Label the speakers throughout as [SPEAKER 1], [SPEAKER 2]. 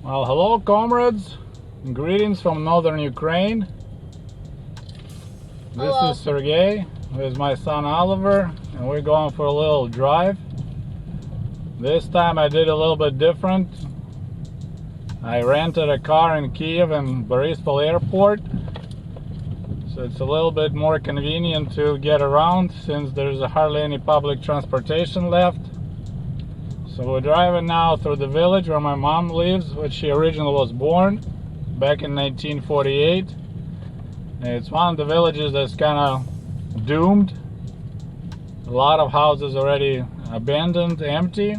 [SPEAKER 1] Well, hello comrades, greetings from northern Ukraine.
[SPEAKER 2] Hello.
[SPEAKER 1] This is Sergey with my son Oliver, and we're going for a little drive. This time I did a little bit different. I rented a car in Kiev and Boryspil airport, so it's a little bit more convenient to get around since there's hardly any public transportation left. So we're driving now through the village where my mom lives, which she originally was born back in 1948. It's one of the villages that's kind of doomed. A lot of houses already abandoned, empty.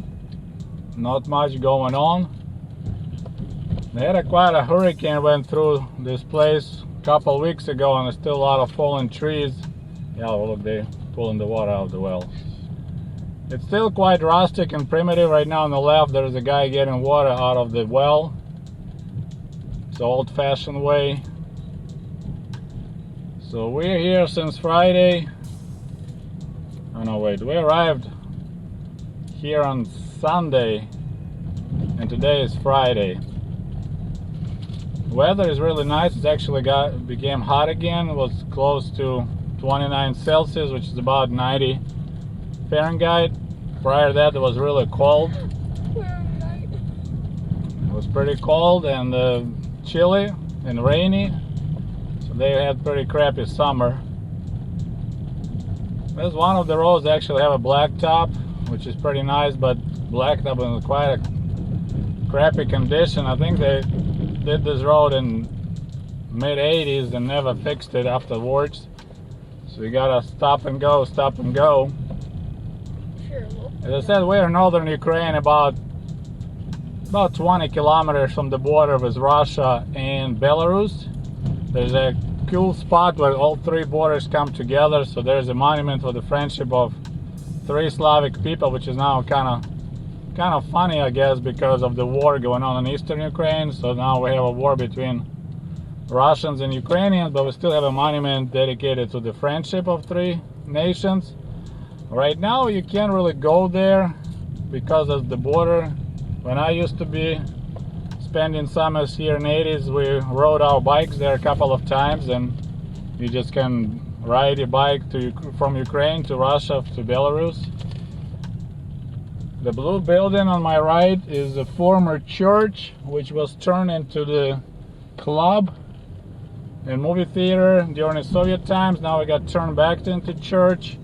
[SPEAKER 1] Not much going on. They had quite a hurricane went through this place a couple of weeks ago, and there's still a lot of fallen trees. Yeah, well, look, they're pulling the water out of the well. It's still quite rustic and primitive. Right now on the left there's a guy getting water out of the well. It's the old-fashioned way. So we're here since Friday. Oh no, wait, we arrived here on Sunday and today is Friday. The weather is really nice. It's actually became hot again. It was close to 29 Celsius, which is about 90 Fahrenheit. Prior to that it was really cold. It was pretty cold and chilly and rainy, so they had pretty crappy summer. There's one of the roads that actually have a blacktop, which is pretty nice, but blacktop in quite a crappy condition. I think they did this road in mid-80s and never fixed it afterwards, so you gotta stop and go. As I said, we're in northern Ukraine, about 20 kilometers from the border with Russia and Belarus. There's a cool spot where all three borders come together, so there's a monument for the friendship of three Slavic people, which is now kind of funny, I guess, because of the war going on in eastern Ukraine. So now we have a war between Russians and Ukrainians, but we still have a monument dedicated to the friendship of three nations. Right now you can't really go there because of the border. When I used to be spending summers here in the 80s, we rode our bikes there a couple of times, and you just can ride your bike from Ukraine to Russia to Belarus. The blue building on my right is a former church which was turned into the club and movie theater during the Soviet times. Now it got turned back into church,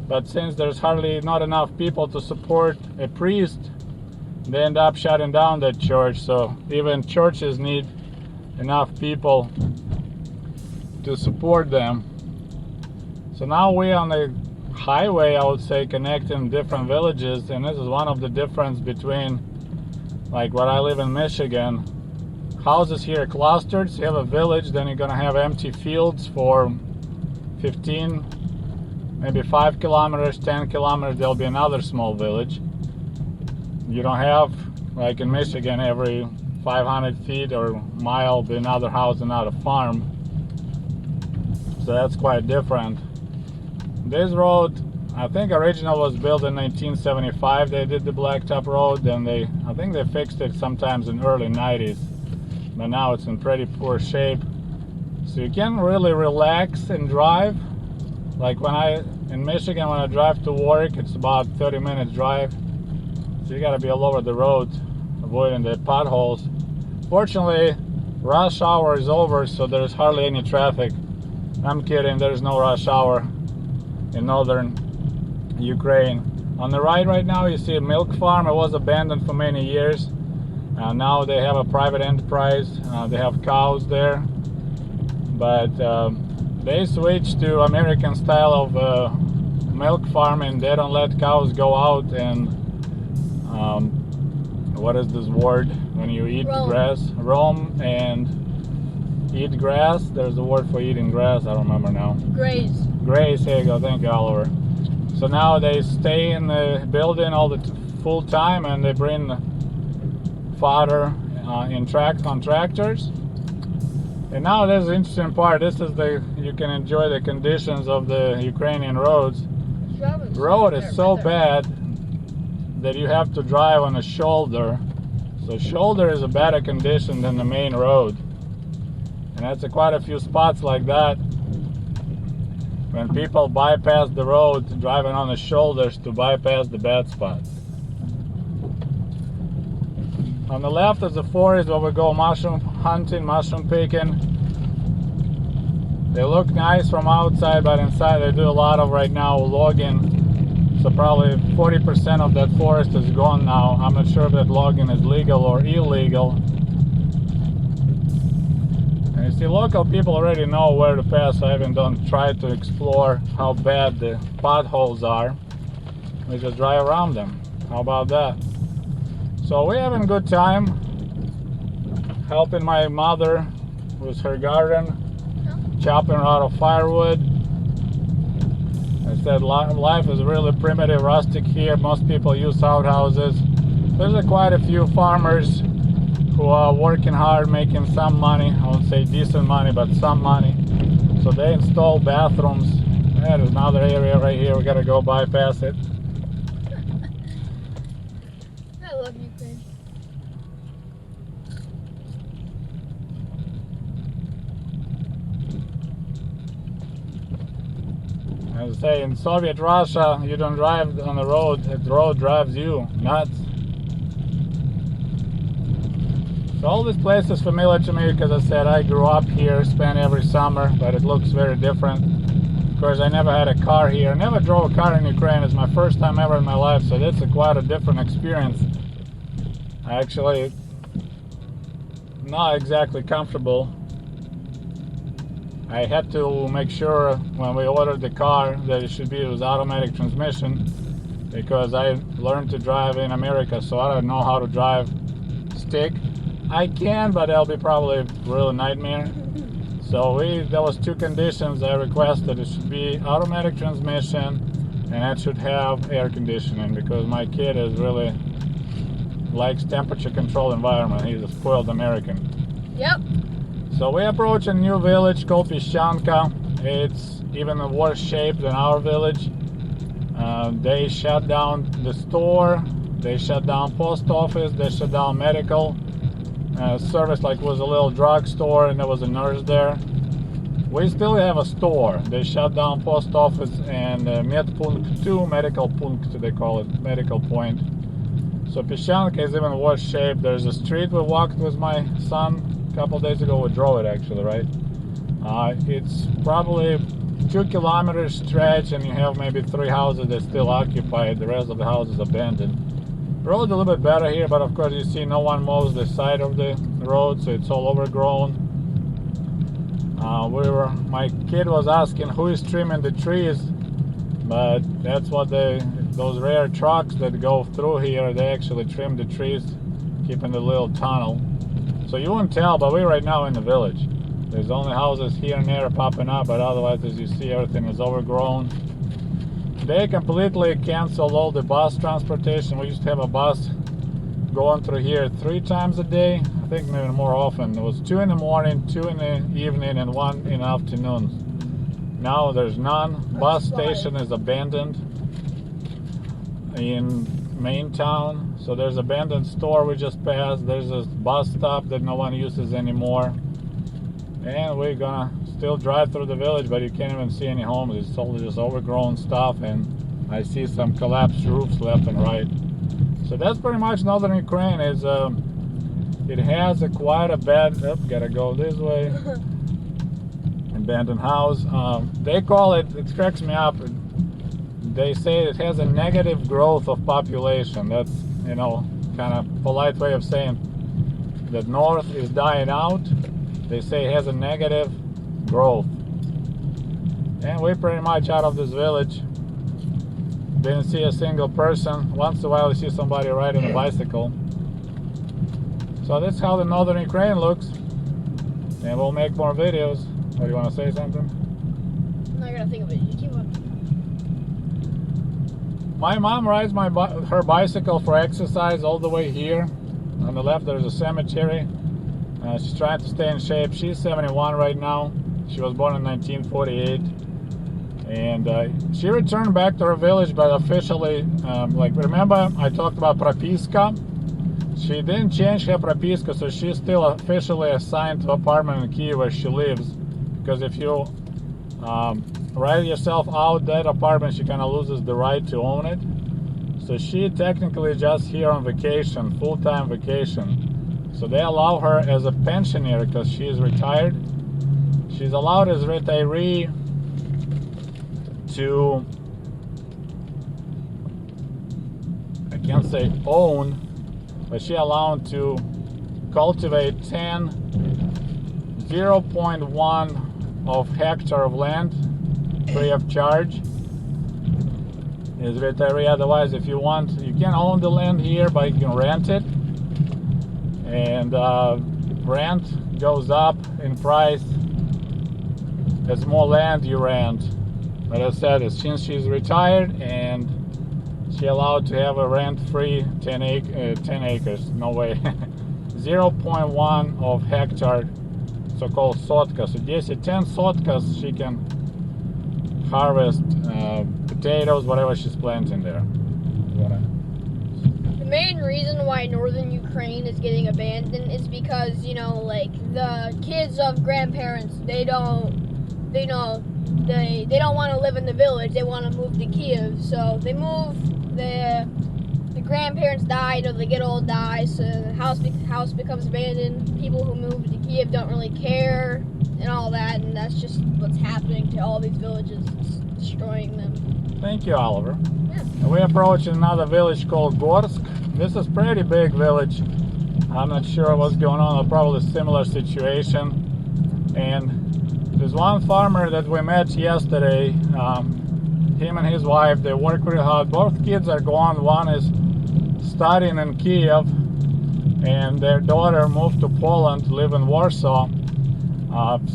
[SPEAKER 1] but since there's hardly not enough people to support a priest, they end up shutting down that church. So even churches need enough people to support them. So now we're on the highway, I would say, connecting different villages, and this is one of the difference between like where I live in Michigan. Houses here are clustered, so you have a village, then you're gonna have empty fields for 15, maybe 5 kilometers, 10 kilometers, there'll be another small village. You don't have, like in Michigan, every 500 feet or mile be another house, another farm. So that's quite different. This road, I think originally was built in 1975. They did the blacktop road, then I think they fixed it sometimes in early 90s. But now it's in pretty poor shape. So you can really relax and drive. Like in Michigan, when I drive to work, it's about 30 minutes drive. So you gotta be all over the road, avoiding the potholes. Fortunately, rush hour is over, so there's hardly any traffic. I'm kidding, there's no rush hour in northern Ukraine. On the right now you see a milk farm. It was abandoned for many years. Now they have a private enterprise. They have cows there. But they switched to American style of milk farming. They don't let cows go out and what is this word when you eat grass? Roam and eat grass. There's a word for eating grass, I don't remember now.
[SPEAKER 2] Graze.
[SPEAKER 1] Graze, here you go, thank you, Oliver. So now they stay in the building all the full time, and they bring fodder on tractors. And now there's the interesting part. This is you can enjoy the conditions of the Ukrainian roads. Road is so bad that you have to drive on a shoulder. So shoulder is a better condition than the main road. And that's quite a few spots like that when people bypass the road driving on the shoulders to bypass the bad spots. On the left is the forest where we go mushroom hunting, mushroom picking. They look nice from outside, but inside they do a lot of right now logging. So probably 40% of that forest is gone now. I'm not sure if that logging is legal or illegal. And you see, local people already know where to pass. I even don't try to explore how bad the potholes are. We just drive around them. How about that? So we're having a good time helping my mother with her garden, chopping her out of firewood. I said life is really primitive, rustic here. Most people use outhouses. There's quite a few farmers who are working hard, making some money. I won't say decent money, but some money. So they install bathrooms. Yeah, there's another area right here. We gotta go bypass it.
[SPEAKER 2] I love Ukraine.
[SPEAKER 1] As I say, in Soviet Russia, you don't drive on the road drives you nuts. So all this place is familiar to me because I said I grew up here, spent every summer, but it looks very different. Of course, I never had a car here. I never drove a car in Ukraine. It's my first time ever in my life, so that's quite a different experience. Actually, not exactly comfortable. I had to make sure when we ordered the car that it should be with automatic transmission, because I learned to drive in America, so I don't know how to drive stick. I can, but that'll be probably a real nightmare. So there was two conditions I requested. It should be automatic transmission, and it should have air conditioning, because my kid is really likes temperature controlled environment. He's a spoiled American.
[SPEAKER 2] Yep.
[SPEAKER 1] So we approach a new village called Ushanka. It's even in worse shape than our village. They shut down the store, they shut down post office, they shut down medical service, like was a little drugstore and there was a nurse there. We still have a store. They shut down post office and medpunkt 2, medical punkt they call it, medical point. So Pishanka is even worse shape. There's a street we walked with my son a couple days ago. We drove it actually, right? It's probably 2 kilometer stretch, and you have maybe 3 houses that still occupied. The rest of the houses abandoned. The road's a little bit better here, but of course you see no one mows the side of the road, so it's all overgrown. My kid was asking who is trimming the trees, but that's what those rare trucks that go through here, they actually trim the trees, keeping the little tunnel. So you won't tell, but we're right now in the village. There's only houses here and there popping up, but otherwise, as you see, everything is overgrown. They completely canceled all the bus transportation. We used to have a bus going through here 3 times a day. I think maybe more often. It was 2 in the morning, 2 in the evening, and 1 in the afternoon. Now there's none. Bus station is abandoned in main town. So there's abandoned store we just passed. There's a bus stop that no one uses anymore. And we're gonna still drive through the village, but you can't even see any homes. It's totally just overgrown stuff, and I see some collapsed roofs left and right. So that's pretty much northern Ukraine. It has quite a bad, gotta go this way, abandoned house. They call it cracks me up, they say it has a negative growth of population. That's, kind of polite way of saying that north is dying out. They say it has a negative growth. And we're pretty much out of this village. Didn't see a single person. Once in a while you see somebody riding a bicycle. So that's how the northern Ukraine looks. And we'll make more videos. What, do you want to say something?
[SPEAKER 2] I'm not gonna think of it. You keep on.
[SPEAKER 1] My mom rides her bicycle for exercise all the way here. On the left there's a cemetery. She's trying to stay in shape. She's 71 right now. She was born in 1948. And she returned back to her village, but officially, remember I talked about Propiska? she didn't change her propiska, so she's still officially assigned to apartment in Kyiv where she lives. Because if you write yourself out that apartment, she kind of loses the right to own it. So she technically just here on vacation, full-time vacation. So they allow her as a pensioner because she is retired. She's allowed as retiree to, I can't say own, but she allowed to cultivate 0.1 of hectare of land free of charge. Is retiree. Otherwise, if you want, you can own the land here, but you can rent it, and rent goes up in price as more land you rent. But as I said, since she's retired and she allowed to have a rent-free 10 acres, no way, 0.1 of hectare, so-called sotka. So 10 sotkas she can harvest potatoes, whatever she's planting there.
[SPEAKER 2] The main reason why northern Ukraine is getting abandoned is because, you know, like the kids of grandparents, they don't want to live in the village. They want to move to Kyiv. So they move. The grandparents died, or they get old, die. So the house becomes abandoned. People who move to Kyiv don't really care and all that, and that's just what's happening to all these villages. It's destroying them.
[SPEAKER 1] Thank you, Oliver.
[SPEAKER 2] Yeah.
[SPEAKER 1] We're approaching another village called Gorsk. This is a pretty big village. I'm not sure what's going on. Probably a similar situation. And there's one farmer that we met yesterday. Him and his wife, they work really hard. Both kids are gone. One is studying in Kyiv, and their daughter moved to Poland to live in Warsaw.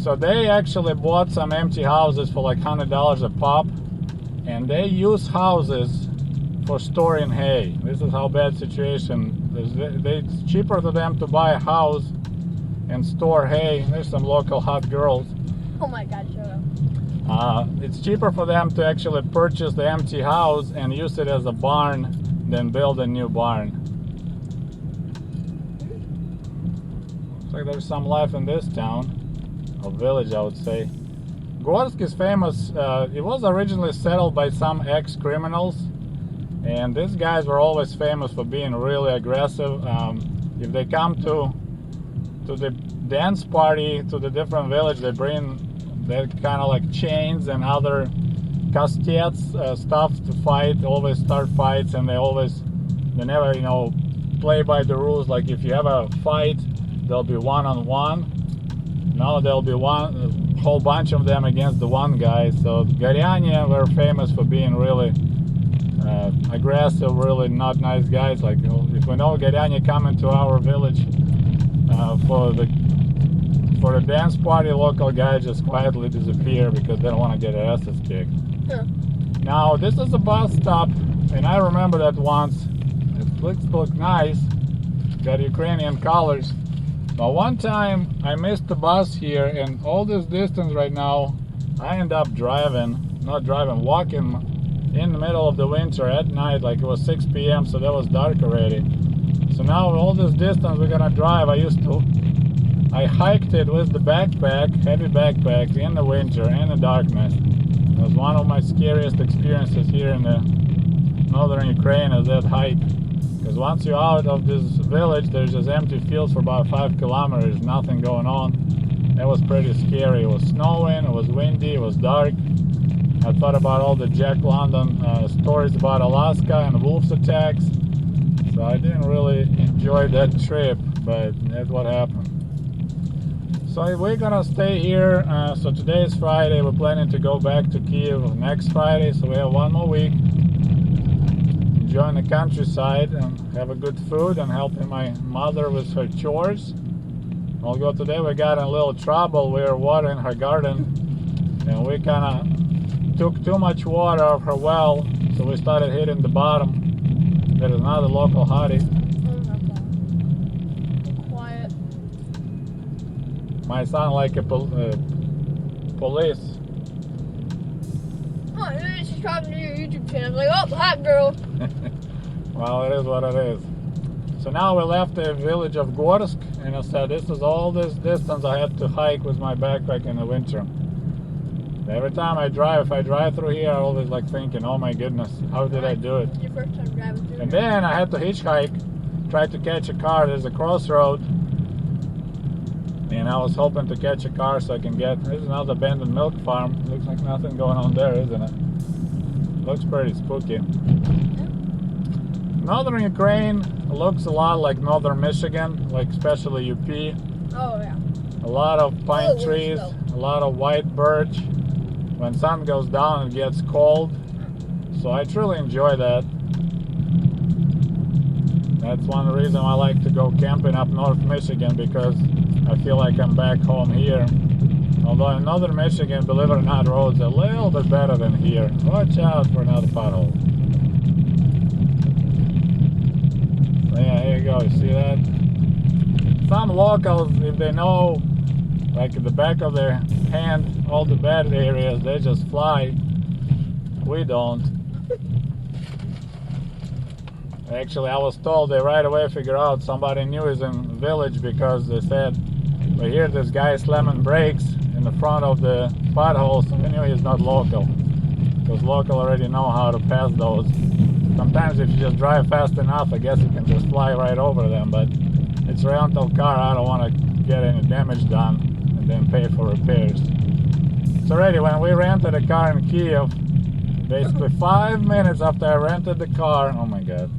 [SPEAKER 1] So they actually bought some empty houses for like $100 a pop, and they use houses for storing hay. This is how bad situation. It's cheaper for them to buy a house and store hay. There's some local hot girls.
[SPEAKER 2] Oh my God, shut up.
[SPEAKER 1] It's cheaper for them to actually purchase the empty house and use it as a barn than build a new barn. Looks like there's some life in this town, or village I would say. Gorsk is famous. It was originally settled by some ex-criminals, and these guys were always famous for being really aggressive. If they come to the dance party, to the different village, they bring that kind of like chains and other kastets, stuff to fight, always start fights, and they never, play by the rules. Like if you have a fight, there'll be one-on-one. Now there'll be a whole bunch of them against the one guy. So Goryanie were famous for being really aggressive, really not nice guys. Like if we know Goryanie coming to our village for the dance party, local guys just quietly disappear because they don't want to get their asses kicked.
[SPEAKER 2] Huh.
[SPEAKER 1] Now this is a bus stop, and I remember that once. It looks nice, got Ukrainian colors. But one time I missed the bus here, and all this distance right now, I end up walking in the middle of the winter at night, like it was 6 p.m. so that was dark already. So now all this distance we're gonna drive, I hiked it with the backpack, heavy backpack, in the winter, in the darkness. It was one of my scariest experiences here in the northern Ukraine, is that hike. Because once you're out of this village, there's just empty fields for about 5 kilometers, nothing going on. It was pretty scary. It was snowing, it was windy, it was dark. I thought about all the Jack London stories about Alaska and wolves attacks. So I didn't really enjoy that trip, but that's what happened. So we're gonna stay here. So today is Friday. We're planning to go back to Kyiv next Friday. So we have one more week. Enjoying the countryside and have a good food and helping my mother with her chores. Although today we got in a little trouble. We were watering her garden, and we kind of took too much water of her well, so we started hitting the bottom. There is another local hottie. Might sound like a police.
[SPEAKER 2] Oh, you subscribe to your YouTube channel. Like, oh, hot girl.
[SPEAKER 1] Well, it is what it is. So now we left the village of Gorsk, and I said this is all this distance I had to hike with my backpack in the winter. Every time if I drive through here, I always like thinking, oh my goodness, how did I do it?
[SPEAKER 2] Your first time driving through.
[SPEAKER 1] And then I had to hitchhike, tried to catch a car. There's a crossroad, and I was hoping to catch a car so I can get. There's another abandoned milk farm. Looks like nothing going on there, isn't it? Looks pretty spooky. Northern Ukraine looks a lot like northern Michigan, like especially UP.
[SPEAKER 2] Oh yeah.
[SPEAKER 1] A lot of pine
[SPEAKER 2] Oh,
[SPEAKER 1] trees,
[SPEAKER 2] so.
[SPEAKER 1] a lot of white birch. When sun goes down, it gets cold. So I truly enjoy that. That's one reason I like to go camping up North Michigan, because I feel like I'm back home here. Although in northern Michigan, believe it or not, roads are a little bit better than here. Watch out for another pothole. So yeah, here you go, you see that? Some locals, if they know, like in the back of their hand, all the bad areas, they just fly. We don't. Actually, I was told they right away figure out somebody new is in the village, because they said, we hear this guy slamming brakes in the front of the potholes, so we knew he's not local. Because local already know how to pass those. Sometimes if you just drive fast enough, I guess you can just fly right over them, but it's a rental car, I don't want to get any damage done and then pay for repairs. So already when we rented a car in Kiev, basically 5 minutes after I rented the car, oh my god,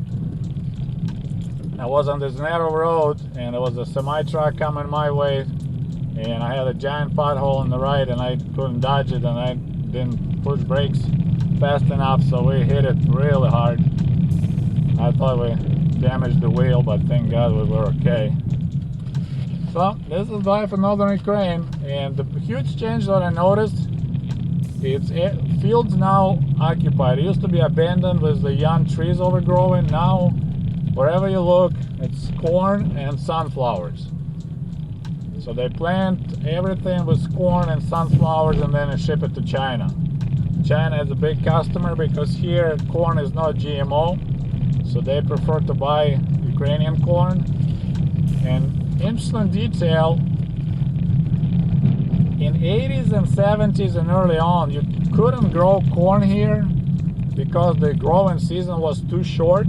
[SPEAKER 1] I was on this narrow road and there was a semi-truck coming my way, and I had a giant pothole on the right and I couldn't dodge it, and I didn't push brakes fast enough, so we hit it really hard. I thought we damaged the wheel, but thank God we were okay. So this is life in northern Ukraine, and the huge change that I noticed, it's fields now occupied. It used to be abandoned with the young trees overgrowing. Now wherever you look, it's corn and sunflowers. So they plant everything with corn and sunflowers and then they ship it to China. China is a big customer because here corn is not GMO, so they prefer to buy Ukrainian corn. And interesting detail, in 80s and 70s and early on, you couldn't grow corn here because the growing season was too short.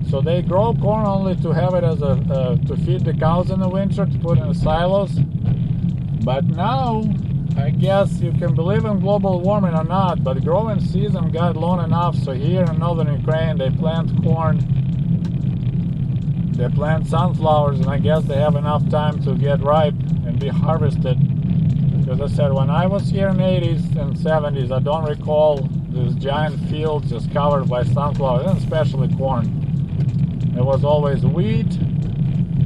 [SPEAKER 1] So they grow corn only to have it as to feed the cows in the winter, to put in the silos. But now, I guess you can believe in global warming or not, but the growing season got long enough, so here in northern Ukraine they plant corn, they plant sunflowers, and I guess they have enough time to get ripe and be harvested. Because I said, when I was here in the 80s and 70s, I don't recall these giant fields just covered by sunflowers, and especially corn. There was always wheat,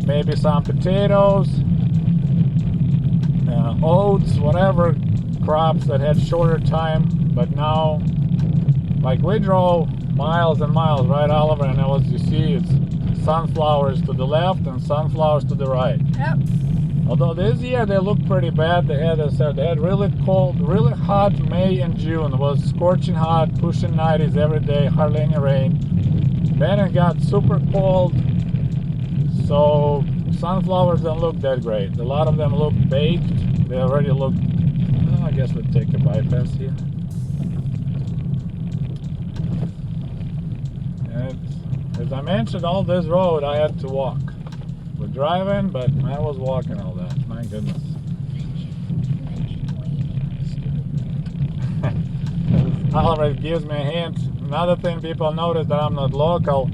[SPEAKER 1] maybe some potatoes, oats, whatever crops that had shorter time. But now, like, we drove miles and miles right all over, and as you see, it's sunflowers to the left and sunflowers to the right.
[SPEAKER 2] Yep.
[SPEAKER 1] Although this year they look pretty bad. They had really cold, really hot May and June. It was scorching hot, pushing 90s every day, hardly any rain. Then it got super cold, so sunflowers don't look that great. A lot of them look baked. They already look, well, I guess we'll take a bypass here. And as I mentioned, all this road I had to walk. We're driving, but I was walking all that. My goodness. Already gives me a hint. Another thing people notice that I'm not local.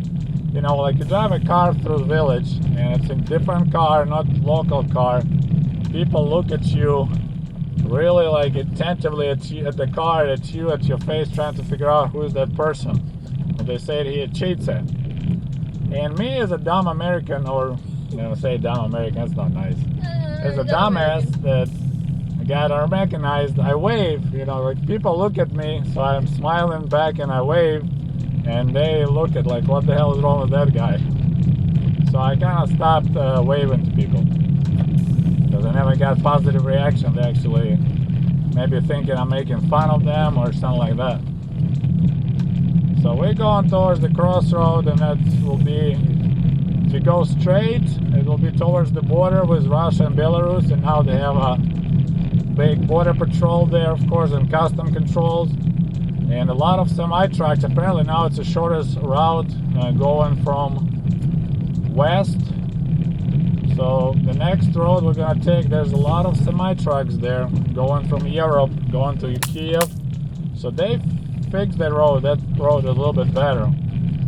[SPEAKER 1] You know, like you drive a car through the village and it's a different car, not local car. People look at you really like attentively at the car, at you, at your face, trying to figure out who is that person. And they say he cheats it. And me as a dumb American, or you know, say dumb American, that's not nice. As a dumbass that got Americanized, I wave. You know, like people look at me, so I'm smiling back and I wave, and they look at like, what the hell is wrong with that guy? So I kind of stopped waving to people because I never got positive reaction. They actually maybe thinking I'm making fun of them or something like that. So we're going towards the crossroad, and that will be you go straight, it will be towards the border with Russia and Belarus, and now they have a big border patrol there, of course, and custom controls, and a lot of semi-trucks. Apparently now it's the shortest route going from west. So the next road we're gonna take, there's a lot of semi-trucks there going from Europe, going to Kiev. So they fixed that road a little bit better.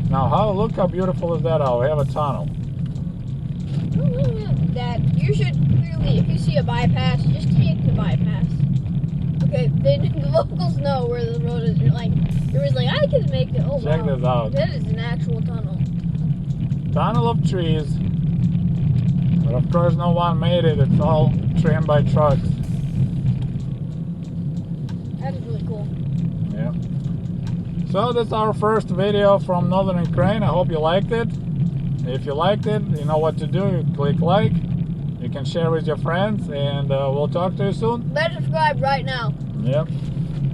[SPEAKER 1] Now look how beautiful is that out. We have a tunnel.
[SPEAKER 2] That you should clearly, if you see a bypass, just take the bypass. Okay, the locals know where the road is. You're like, I can make it. Oh,
[SPEAKER 1] Check this out.
[SPEAKER 2] That is an actual tunnel.
[SPEAKER 1] Tunnel of trees. But of course no one made it. It's all trimmed by trucks.
[SPEAKER 2] That is really cool.
[SPEAKER 1] Yeah. So that's our first video from Northern Ukraine. I hope you liked it. If you liked it, you know what to do. You click like. You can share with your friends, and we'll talk to you soon.
[SPEAKER 2] Better subscribe right now.
[SPEAKER 1] Yep.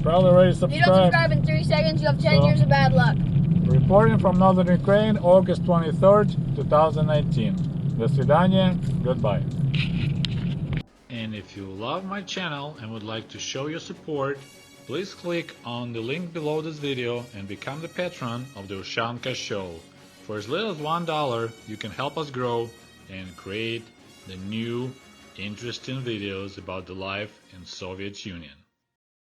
[SPEAKER 1] Probably already
[SPEAKER 2] If
[SPEAKER 1] subscribed.
[SPEAKER 2] you don't subscribe in 3 seconds, you have 10 years of bad luck.
[SPEAKER 1] Reporting from Northern Ukraine, August 23rd, 2019. До свидания. Goodbye. And if you love my channel and would like to show your support, please click on the link below this video and become the patron of the Ushanka Show. For as little as $1, you can help us grow and create the new, interesting videos about the life in Soviet Union.